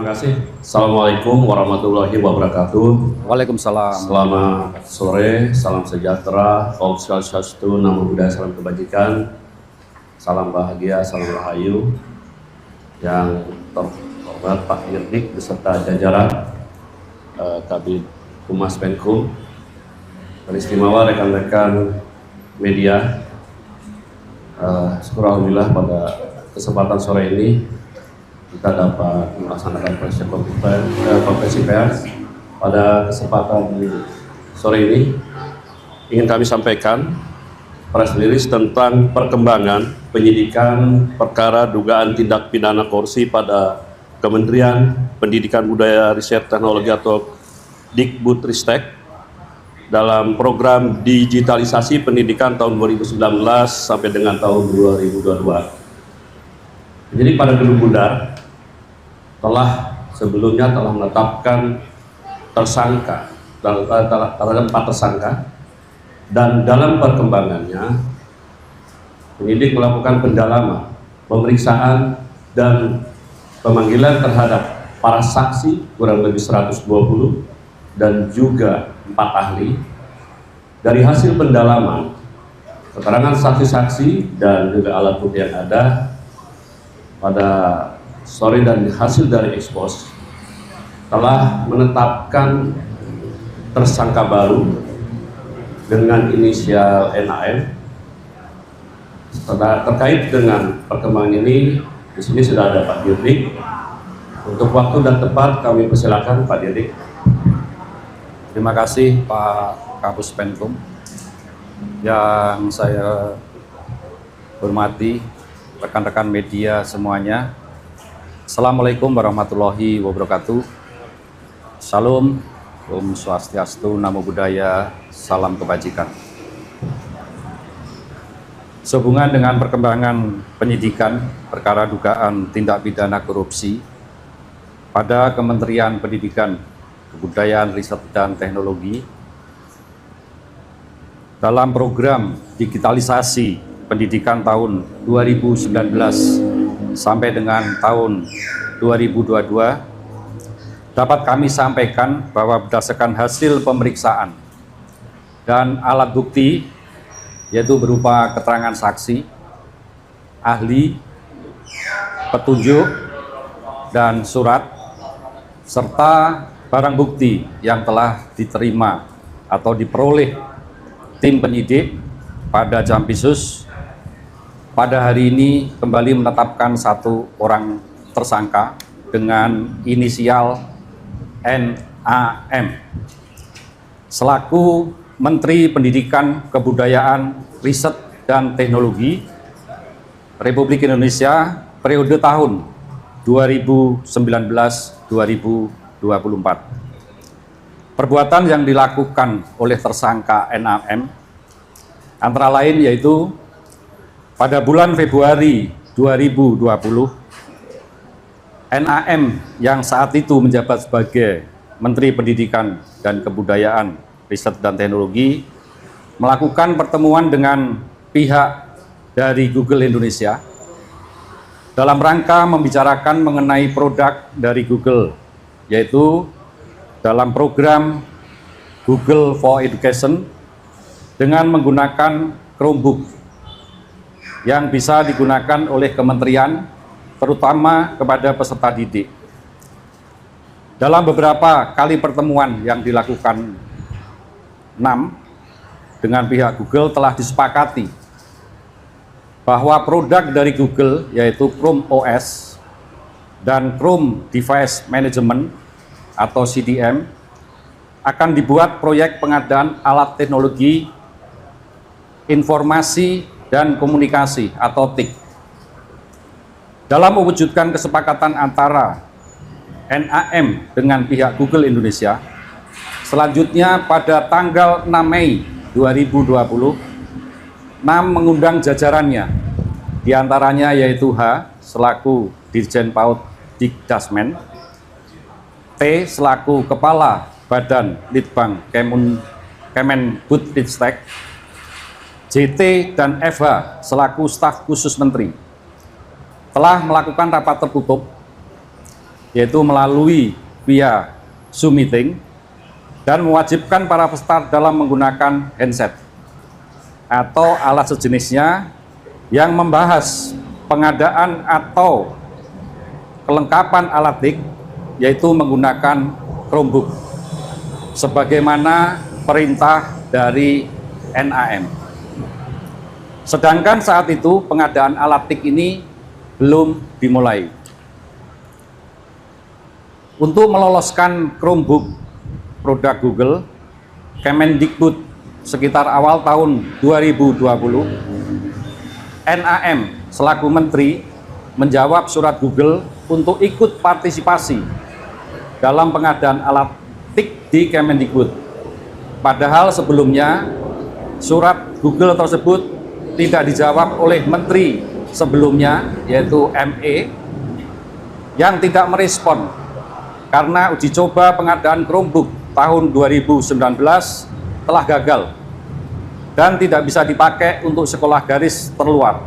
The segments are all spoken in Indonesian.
Terima kasih. Assalamualaikum warahmatullahi wabarakatuh. Waalaikumsalam. Selamat sore, salam sejahtera, Om Swastiastu, Namo Buddhaya, salam kebajikan, salam bahagia, salam rahayu. Yang terhormat Pak Dirdik beserta jajaran Kabid Humas Menkum, dan istimewa rekan-rekan media. Syukur alhamdulillah pada kesempatan sore ini kita dapat melaksanakan konferensi pers. Pada kesempatan sore ini ingin kami sampaikan press release tentang perkembangan penyidikan perkara dugaan tindak pidana korupsi pada Kementerian Pendidikan Budaya Riset Teknologi atau Dikbudristek dalam program digitalisasi pendidikan tahun 2019 sampai dengan tahun 2022. Jadi pada Gedung Bundar sebelumnya telah menetapkan tersangka terhadap 4 tersangka, dan dalam perkembangannya penyidik melakukan pendalaman, pemeriksaan dan pemanggilan terhadap para saksi kurang lebih 120 dan juga 4 ahli. Dari hasil pendalaman, keterangan saksi-saksi dan juga alat bukti yang ada pada sore dan hasil dari ekspos telah menetapkan tersangka baru dengan inisial NAM. Terkait dengan perkembangan ini, di sini sudah ada Pak Dirdik. Untuk waktu dan tempat kami persilakan Pak Dirdik. Terima kasih Pak Kapus Penkum. Yang saya hormati rekan-rekan media semuanya. Assalamualaikum warahmatullahi wabarakatuh. Salam, Om Swastiastu, Namo Buddhaya, salam kebajikan. Sehubungan dengan perkembangan penyidikan perkara dugaan tindak pidana korupsi pada Kementerian Pendidikan, Kebudayaan, Riset, dan Teknologi dalam program digitalisasi pendidikan tahun 2019 sampai dengan tahun 2022, dapat kami sampaikan bahwa berdasarkan hasil pemeriksaan dan alat bukti, yaitu berupa keterangan saksi, ahli, petunjuk, dan surat, serta barang bukti yang telah diterima atau diperoleh tim penyidik pada Jampisus, pada hari ini kembali menetapkan 1 orang tersangka dengan inisial NAM selaku Menteri Pendidikan, Kebudayaan, Riset, dan Teknologi Republik Indonesia periode tahun 2019-2024. Perbuatan yang dilakukan oleh tersangka NAM antara lain yaitu pada bulan Februari 2020, NAM yang saat itu menjabat sebagai Menteri Pendidikan dan Kebudayaan, Riset, dan Teknologi melakukan pertemuan dengan pihak dari Google Indonesia dalam rangka membicarakan mengenai produk dari Google, yaitu dalam program Google for Education dengan menggunakan Chromebook yang bisa digunakan oleh kementerian, terutama kepada peserta didik. Dalam beberapa kali pertemuan yang dilakukan NAM dengan pihak Google telah disepakati bahwa produk dari Google, yaitu Chrome OS dan Chrome Device Management atau CDM, akan dibuat proyek pengadaan alat teknologi informasi dan komunikasi atau TIK. Dalam mewujudkan kesepakatan antara NAM dengan pihak Google Indonesia, selanjutnya pada tanggal 6 Mei 2020, NAM mengundang jajarannya, diantaranya yaitu H selaku Dirjen PAUD Dikdasmen, T selaku Kepala Badan Litbang Kemendikbudristek, JT dan FH selaku staf khusus menteri telah melakukan rapat tertutup yaitu melalui via Zoom meeting, dan mewajibkan para peserta dalam menggunakan handset atau alat sejenisnya yang membahas pengadaan atau kelengkapan alat TIK, yaitu menggunakan Chromebook sebagaimana perintah dari NAM. Sedangkan saat itu pengadaan alat TIK ini belum dimulai. Untuk meloloskan Chromebook produk Google, Kemendikbud sekitar awal tahun 2020, NAM selaku Menteri menjawab surat Google untuk ikut partisipasi dalam pengadaan alat TIK di Kemendikbud. Padahal sebelumnya surat Google tersebut tidak dijawab oleh Menteri sebelumnya, yaitu ME, yang tidak merespon karena uji coba pengadaan Chromebook tahun 2019 telah gagal dan tidak bisa dipakai untuk sekolah garis terluar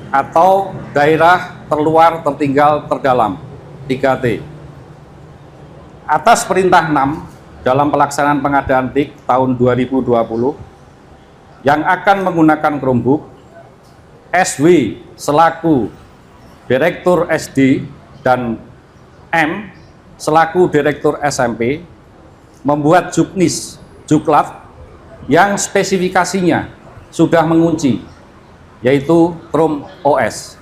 atau daerah terluar tertinggal terdalam 3T. Atas perintah 6 dalam pelaksanaan pengadaan TIK tahun 2020 yang akan menggunakan Chromebook, SW selaku Direktur SD dan M selaku Direktur SMP membuat juknis, juklat yang spesifikasinya sudah mengunci, yaitu Chrome OS.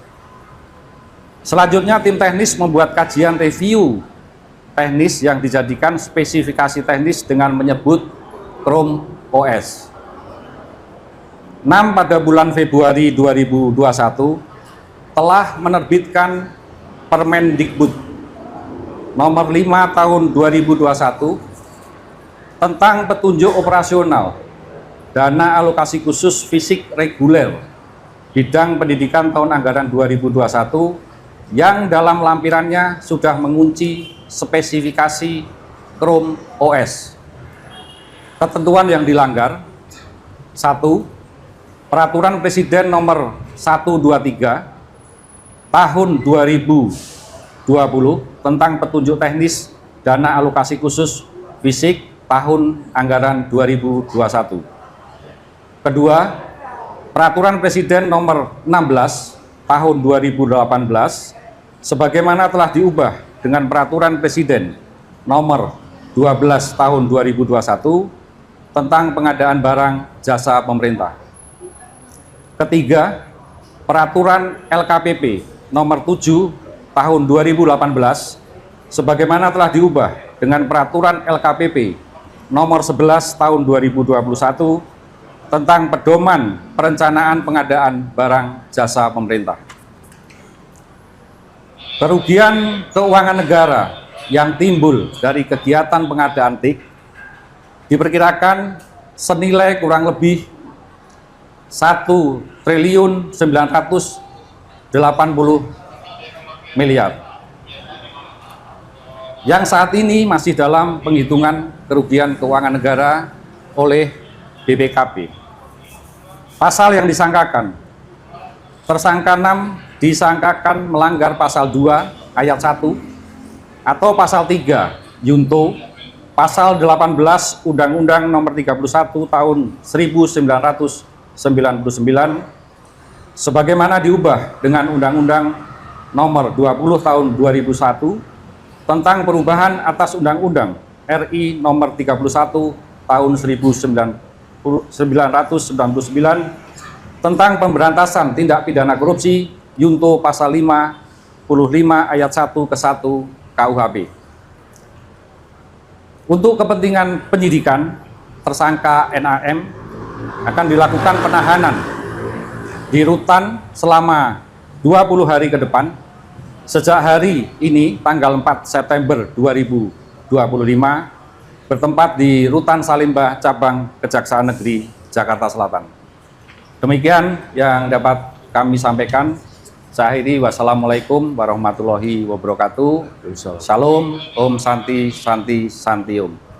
Selanjutnya tim teknis membuat kajian review teknis yang dijadikan spesifikasi teknis dengan menyebut Chrome OS. 6 pada bulan Februari 2021 telah menerbitkan Permendikbud nomor 5 tahun 2021 tentang petunjuk operasional dana alokasi khusus fisik reguler bidang pendidikan tahun anggaran 2021 yang dalam lampirannya sudah mengunci spesifikasi Chrome OS. Ketentuan yang dilanggar: 1. Peraturan Presiden nomor 123 tahun 2020 tentang petunjuk teknis dana alokasi khusus fisik tahun anggaran 2021. Kedua, Peraturan Presiden nomor 16 tahun 2018 sebagaimana telah diubah dengan Peraturan Presiden nomor 12 tahun 2021 tentang pengadaan barang jasa pemerintah. Ketiga, Peraturan LKPP nomor 7 tahun 2018 sebagaimana telah diubah dengan Peraturan LKPP nomor 11 tahun 2021 tentang pedoman perencanaan pengadaan barang jasa pemerintah. Kerugian keuangan negara yang timbul dari kegiatan pengadaan TIK diperkirakan senilai kurang lebih 1.980 miliar yang saat ini masih dalam penghitungan kerugian keuangan negara oleh BPKP. Pasal yang disangkakan: tersangka 6 disangkakan melanggar pasal 2 ayat 1 atau pasal 3 Yunto pasal 18 Undang-Undang nomor 31 tahun 1999 sebagaimana diubah dengan Undang-Undang nomor 20 tahun 2001 tentang perubahan atas Undang-Undang RI nomor 31 tahun 1999 tentang pemberantasan tindak pidana korupsi Yunto pasal 55 ayat 1 ke 1 KUHP. Untuk kepentingan penyidikan, tersangka NAM akan dilakukan penahanan di rutan selama 20 hari ke depan sejak hari ini tanggal 4 September 2025 bertempat di Rutan Salimba Cabang Kejaksaan Negeri Jakarta Selatan. Demikian yang dapat kami sampaikan. Saya akhiri, wassalamualaikum warahmatullahi wabarakatuh. Shalom, Om Santi Santi Santi Om.